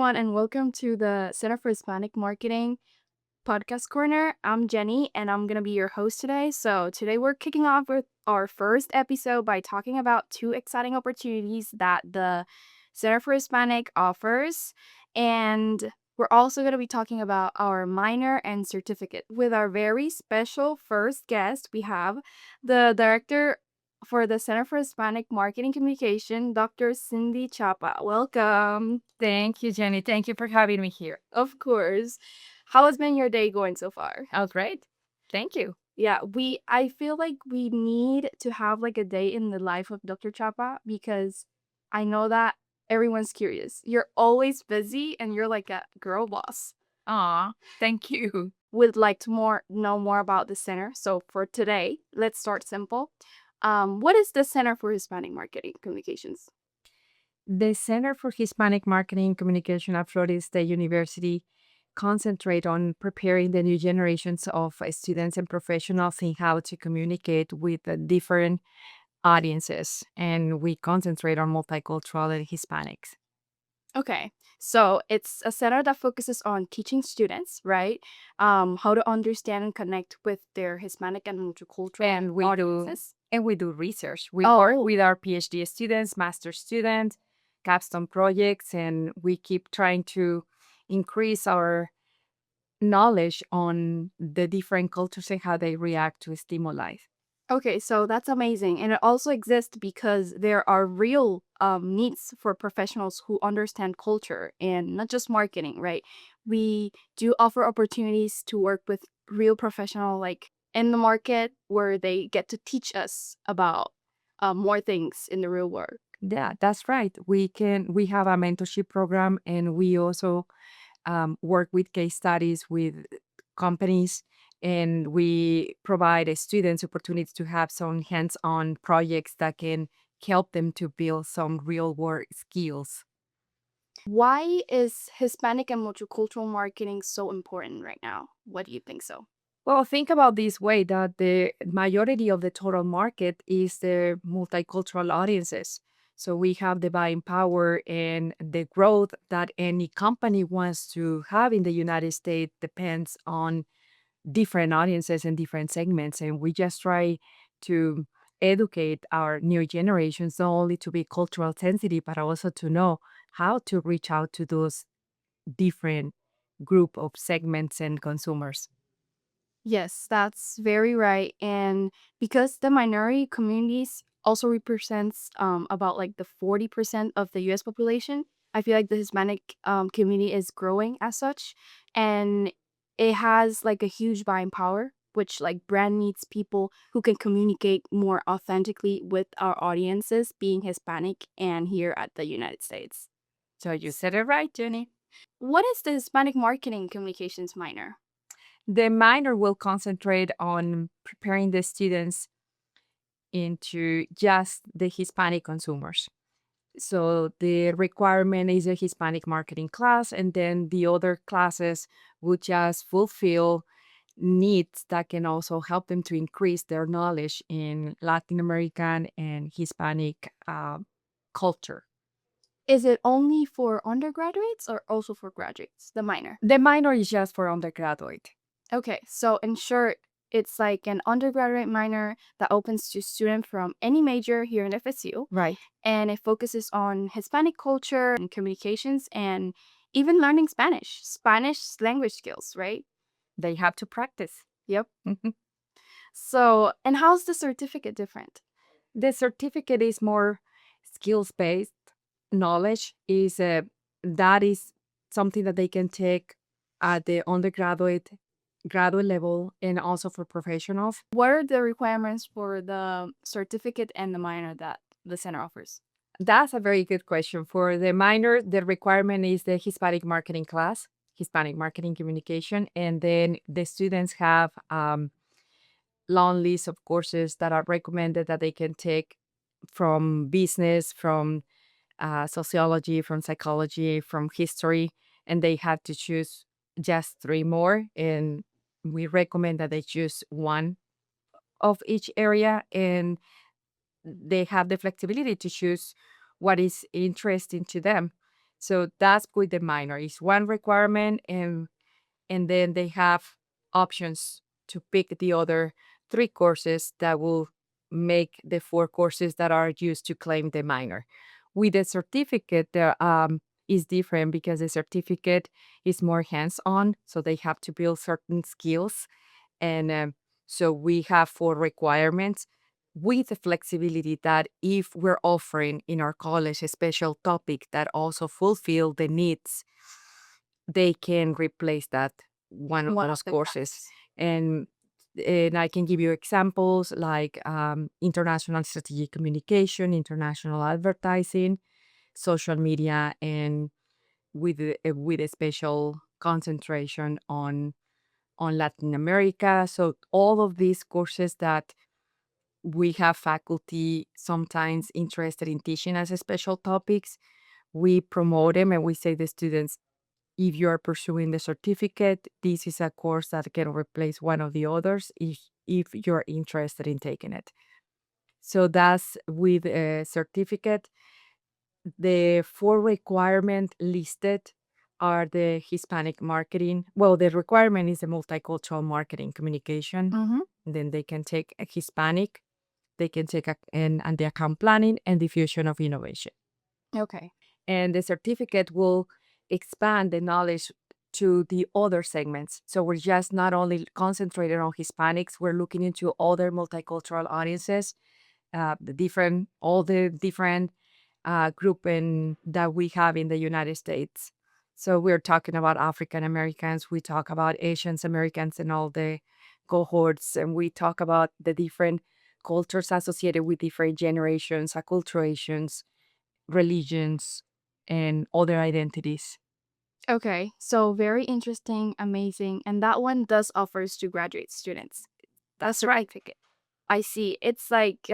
everyone, and welcome to the Center for Hispanic Marketing Podcast Corner. I'm Jenny, and I'm going to be your host today. So, today we're kicking off with our first episode by talking about two exciting opportunities that the Center for Hispanic offers. And we're also going to be talking about our minor and certificate. With our very special first guest, we have the director for the Center for Hispanic Marketing Communication, Dr. Cindy Chapa. Welcome. Thank you, Jenny. Thank you for having me here. Of course. How has been your day going so far? Oh, great. Thank you. Yeah, I feel like we need to have like a day in the life of Dr. Chapa because I know that everyone's curious. You're always busy and you're like a girl boss. Aw, thank you. Would like to know more about the center. So for today, let's start simple. What is the Center for Hispanic Marketing Communications? The Center for Hispanic Marketing Communication at Florida State University concentrate on preparing the new generations of students and professionals in how to communicate with the different audiences. And we concentrate on multicultural and Hispanics. Okay, so it's a center that focuses on teaching students, right? How to understand and connect with their Hispanic and multicultural And we do audiences. and we do research. We work Oh, with our PhD students, master students, capstone projects, and we keep trying to increase our knowledge on the different cultures and how they react to stimuli. okay, so that's amazing. And it also exists because there are real needs for professionals who understand culture and not just marketing, right? We do offer opportunities to work with real professional like in the market where they get to teach us about more things in the real world. Yeah, that's right. We have a mentorship program, and we also work with case studies with companies, and we provide students opportunities to have some hands-on projects that can help them to build some real world skills. Why is Hispanic and multicultural marketing so important right now? What do you think so? Well, think about this way that the majority of the total market is the multicultural audiences. So we have the buying power, and the growth that any company wants to have in the United States depends on different audiences and different segments. And we just try to educate our new generations not only to be cultural sensitive, but also to know how to reach out to those different group of segments and consumers. Yes, that's very right. And because the minority communities also represents about like the 40% of the US population, I feel like the Hispanic community is growing as such. And it has like a huge buying power, which like brand needs people who can communicate more authentically with our audiences, being Hispanic and here at the United States. So you said it right, Jenny. What is the Hispanic Marketing Communications minor? The minor will concentrate on preparing the students into just the Hispanic consumers. So the requirement is a Hispanic marketing class, and then the other classes would just fulfill needs that can also help them to increase their knowledge in Latin American and Hispanic culture. Is it only for undergraduates or also for graduates, the minor? The minor is just for undergraduate. Okay, so in short, it's like an undergraduate minor that opens to students from any major here in FSU, Right. and it focuses on Hispanic culture and communications and even learning Spanish language skills, right? They have to practice. Yep. Mhm. So, and how's the certificate different? The certificate is more skills based. Knowledge is that is something that they can take at the undergraduate graduate level, and also for professionals. What are the requirements for the certificate and the minor that the center offers? That's a very good question. For the minor, the requirement is the Hispanic marketing class, Hispanic marketing communication, and then the students have long list of courses that are recommended that they can take from business, from sociology, from psychology, from history, and they have to choose just three more. And we recommend that they choose one of each area, and they have the flexibility to choose what is interesting to them. So that's with the minor. It's one requirement, and then they have options to pick the other three courses that will make the four courses that are used to claim the minor. With the certificate, there is different because the certificate is more hands-on, so they have to build certain skills, and so we have four requirements with the flexibility that if we're offering in our college a special topic that also fulfill the needs, they can replace that one of One of those the courses. classes. And and I can give you examples like international strategic communication, international advertising, social media, and with a special concentration on Latin America. So all of these courses that we have faculty sometimes interested in teaching as a special topics, we promote them and we say to the students, if you are pursuing the certificate, this is a course that can replace one of the others if you're interested in taking it. So that's with a certificate. The four requirement listed are the Hispanic marketing. Well, the requirement is a multicultural marketing communication. Mm-hmm. Then they can take a Hispanic, they can take and the account planning and diffusion of innovation. Okay. And the certificate will expand the knowledge to the other segments. So we're just not only concentrated on Hispanics, we're looking into other multicultural audiences, all the different grouping that we have in the United States. So we're talking about African Americans, we talk about Asians Americans and all the cohorts, and we talk about the different cultures associated with different generations, acculturations, religions, and other identities. Okay. So very interesting, amazing. And that one does offers to graduate students. A That's right. certificate. I see. It's like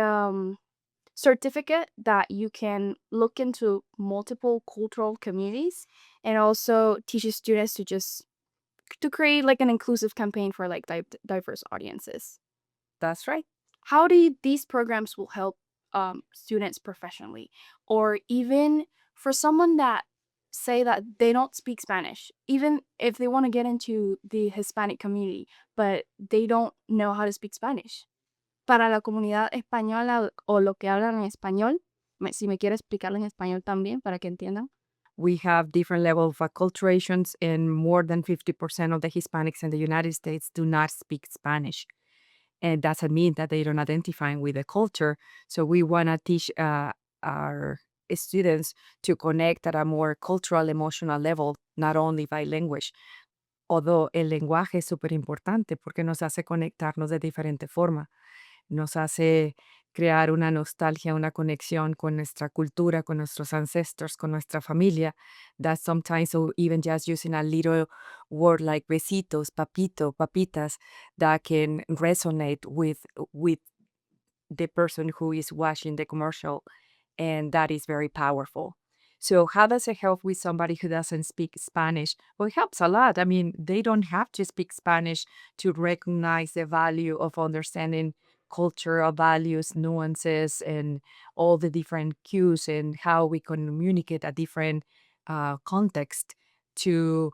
certificate that you can look into multiple cultural communities and also teaches students to just to create like an inclusive campaign for like diverse audiences. That's right. How do these programs will help students professionally, or even for someone that say that they don't speak Spanish, even if they want to get into the Hispanic community, but they don't know how to speak Spanish? Para la comunidad española o lo que hablan en español, si me quiere explicarlo en español también para que entiendan. We have different level of acculturations, and more than 50% of the Hispanics in the United States do not speak Spanish. And doesn't mean that they don't identify with the culture. So we want to teach our students to connect at a more cultural, emotional level, not only by language. Although el lenguaje es súper importante porque nos hace conectarnos de diferente forma. Nos hace crear una nostalgia, una conexión con nuestra cultura, con nuestros ancestors, con nuestra familia, that sometimes so even just using a little word like besitos, papito, papitas, that can resonate with the person who is watching the commercial, and that is very powerful. So, how does it help with somebody who doesn't speak Spanish? Well, it helps a lot. I mean, they don't have to speak Spanish to recognize the value of understanding cultural values, nuances, and all the different cues and how we communicate a different context to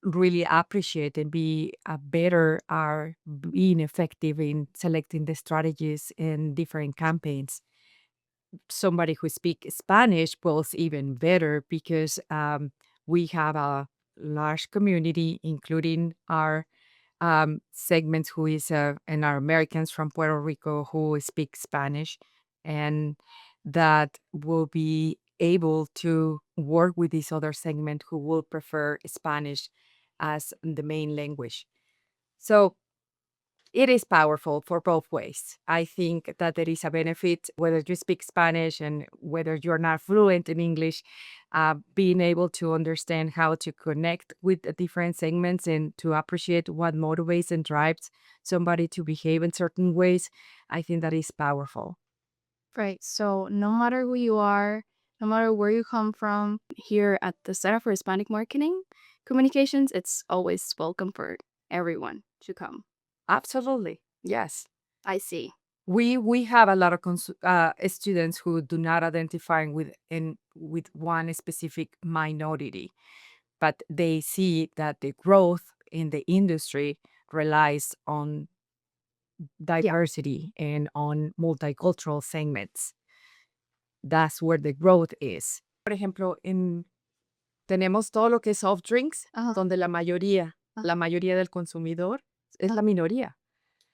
really appreciate and be better are being effective in selecting the strategies in different campaigns. Somebody who speaks Spanish was even better because we have a large community, including our segments who is and our Americans from Puerto Rico who speak Spanish, and that will be able to work with this other segment who will prefer Spanish as the main language. So it is powerful for both ways. I think that there is a benefit whether you speak Spanish and whether you're not fluent in English, being able to understand how to connect with the different segments and to appreciate what motivates and drives somebody to behave in certain ways. I think that is powerful. Right. So no matter who you are, no matter where you come from, here at the Center for Hispanic Marketing Communications, it's always welcome for everyone to come. Absolutely. Yes. I see. We have a lot of students who do not identify with with one specific minority, but they see that the growth in the industry relies on Yeah. diversity and on multicultural segments. That's where the growth is. Por ejemplo, tenemos todo lo que es soft drinks, Uh-huh. donde Uh, la mayoría del consumidor es uh, la minoría.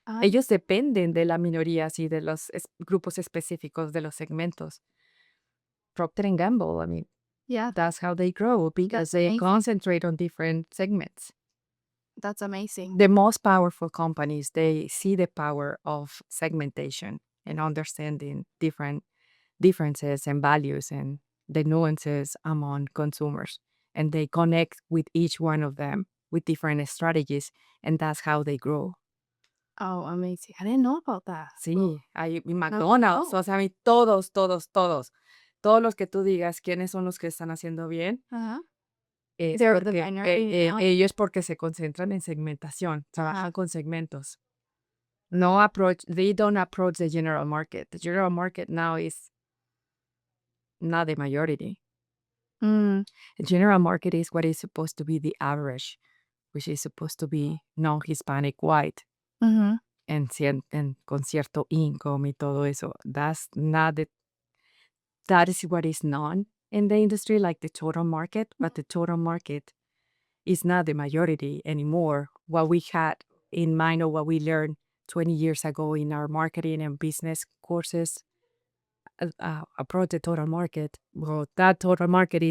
uh, Ellos dependen de la minoría, así de los grupos específicos de los segmentos. Procter and Gamble, I mean, yeah, that's how they grow because that's they amazing. concentrate on different segments. That's amazing. The most powerful companies, they see the power of segmentation and understanding different differences and values and the nuances among consumers. And they connect with each one of them with different strategies, and that's how they grow. Oh, amazing. I didn't know about that. Sí, hay y No. McDonald's, Oh. o sea, a mí todos, todos, todos, todos los que tú digas quiénes son los que están haciendo bien, Uh-huh. es They're the porque minority. ellos porque se concentran en segmentación, trabajan con segmentos. No approach, they don't approach the general market. The general market now is not the majority. Mm, The general market is what is supposed to be the average, which is supposed to be non-Hispanic white mm-hmm. and con cierto income y todo eso. That's not the, that is what is known in the industry, like the total market, but the total market is not the majority anymore. What we had in mind or what we learned 20 years ago in our marketing and business courses approach the total market. Well, that total market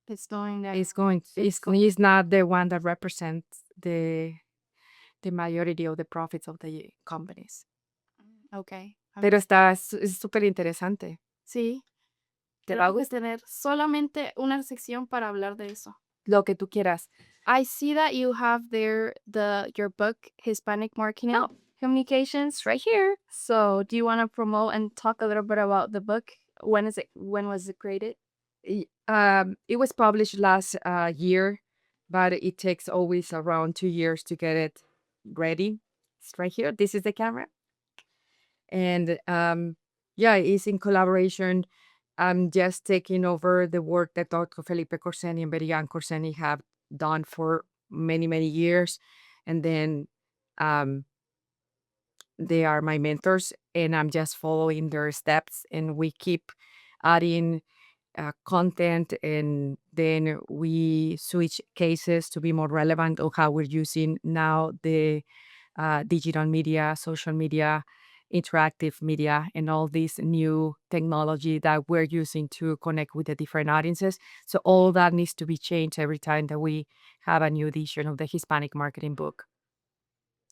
It's going down. is not the one that represents the majority of the profits of the companies. Okay. Pero está es súper interesante. Sí. ¿Te va a Tenemos que gustar? tener solamente una sección para hablar de eso. Lo que tú quieras. I see that you have there your book Hispanic Marketing Communications right here. So, do you want to promote and talk a little bit about the book? When was it created? It was published last year, but it takes always around 2 years to get it ready. It's right here. This is the camera. And yeah, it's in collaboration. I'm just taking over the work that Dr. Felipe Corseni and Berian Corseni have done for many, many years. And then they are my mentors, and I'm just following their steps. And we keep adding content, and then we switch cases to be more relevant on how we're using now the digital media, social media, interactive media, and all this new technology that we're using to connect with the different audiences. So all that needs to be changed every time that we have a new edition of the Hispanic marketing book.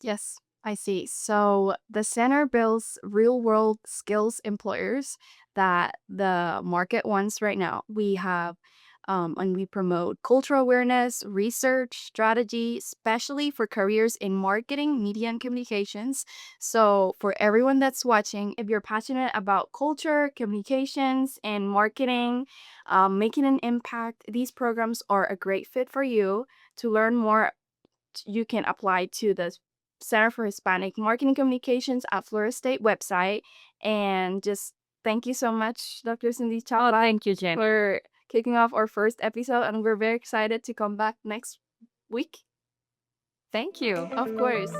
Yes, I see. So the center builds real world skills employers that the market wants right now. We have and we promote cultural awareness, research, strategy, especially for careers in marketing, media, and communications. So, for everyone that's watching, if you're passionate about culture, communications, and marketing, making an impact, these programs are a great fit for you. To learn more, you can apply to the Center for Hispanic Marketing Communications at Florida State website. And just thank you so much, Dr. Cindy Chow, Thank you, Jen. for kicking off our first episode. And we're very excited to come back next week. Thank you. Of course.